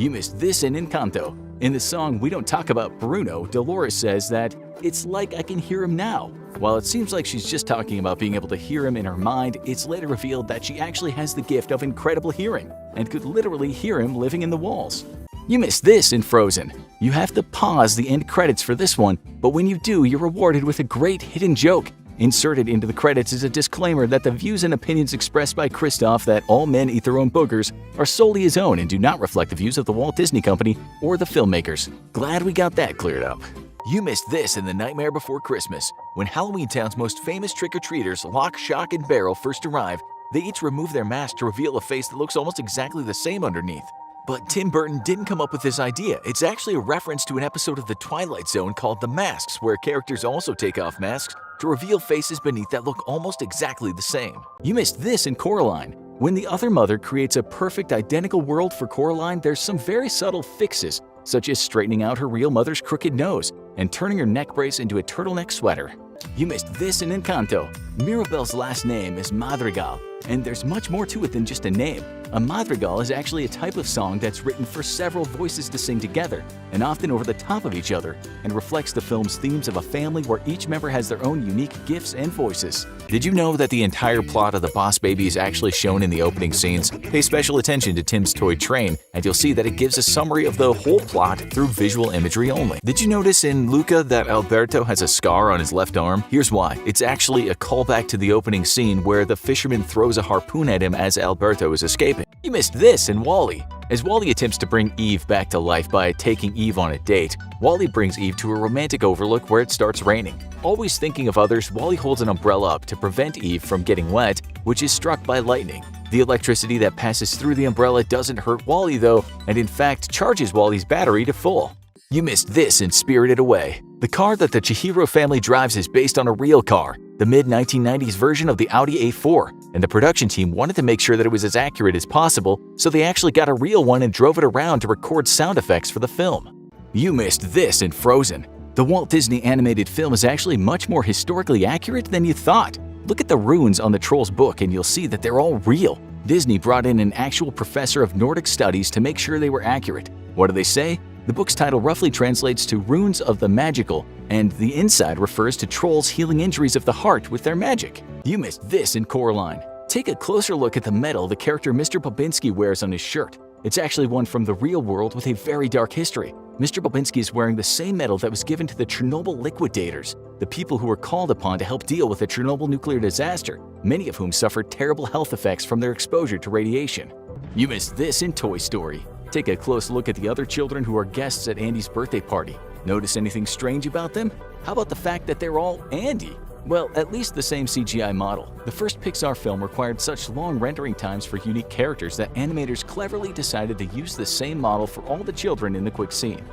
You missed this in Encanto. In the song We Don't Talk About Bruno, Dolores says that, "It's like I can hear him now." While it seems like she's just talking about being able to hear him in her mind, it's later revealed that she actually has the gift of incredible hearing and could literally hear him living in the walls. You missed this in Frozen. You have to pause the end credits for this one, but when you do, you're rewarded with a great hidden joke. Inserted into the credits is a disclaimer that the views and opinions expressed by Kristoff that all men eat their own boogers are solely his own and do not reflect the views of the Walt Disney Company or the filmmakers. Glad we got that cleared up. You missed this in The Nightmare Before Christmas. When Halloween Town's most famous trick-or-treaters, Lock, Shock, and Barrel, first arrive, they each remove their mask to reveal a face that looks almost exactly the same underneath. But Tim Burton didn't come up with this idea. It's actually a reference to an episode of The Twilight Zone called The Masks, where characters also take off masks to reveal faces beneath that look almost exactly the same. You missed this in Coraline. When the other mother creates a perfect identical world for Coraline, there's some very subtle fixes, such as straightening out her real mother's crooked nose and turning her neck brace into a turtleneck sweater. You missed this in Encanto. Mirabel's last name is Madrigal, and there's much more to it than just a name. A madrigal is actually a type of song that's written for several voices to sing together, and often over the top of each other, and reflects the film's themes of a family where each member has their own unique gifts and voices. Did you know that the entire plot of The Boss Baby is actually shown in the opening scenes? Pay special attention to Tim's toy train, and you'll see that it gives a summary of the whole plot through visual imagery only. Did you notice in Luca that Alberto has a scar on his left arm? Here's why. It's actually a callback to the opening scene where the fisherman throws a harpoon at him as Alberto is escaping. You missed this in WALL-E. As WALL-E attempts to bring Eve back to life by taking Eve on a date, WALL-E brings Eve to a romantic overlook where it starts raining. Always thinking of others, WALL-E holds an umbrella up to prevent Eve from getting wet, which is struck by lightning. The electricity that passes through the umbrella doesn't hurt WALL-E though, and in fact charges WALL-E's battery to full. You missed this in Spirited Away. The car that the Chihiro family drives is based on a real car, the mid-1990s version of the Audi A4, and the production team wanted to make sure that it was as accurate as possible, so they actually got a real one and drove it around to record sound effects for the film. You missed this in Frozen. The Walt Disney animated film is actually much more historically accurate than you thought. Look at the runes on the Trolls book and you'll see that they're all real. Disney brought in an actual professor of Nordic studies to make sure they were accurate. What do they say? The book's title roughly translates to Runes of the Magical, and the inside refers to trolls healing injuries of the heart with their magic. You missed this in Coraline. Take a closer look at the medal the character Mr. Bobinski wears on his shirt. It's actually one from the real world with a very dark history. Mr. Bobinski is wearing the same medal that was given to the Chernobyl liquidators, the people who were called upon to help deal with the Chernobyl nuclear disaster, many of whom suffered terrible health effects from their exposure to radiation. You missed this in Toy Story. Take a close look at the other children who are guests at Andy's birthday party. Notice anything strange about them? How about the fact that they're all Andy? Well, at least the same CGI model. The first Pixar film required such long rendering times for unique characters that animators cleverly decided to use the same model for all the children in the quick scene.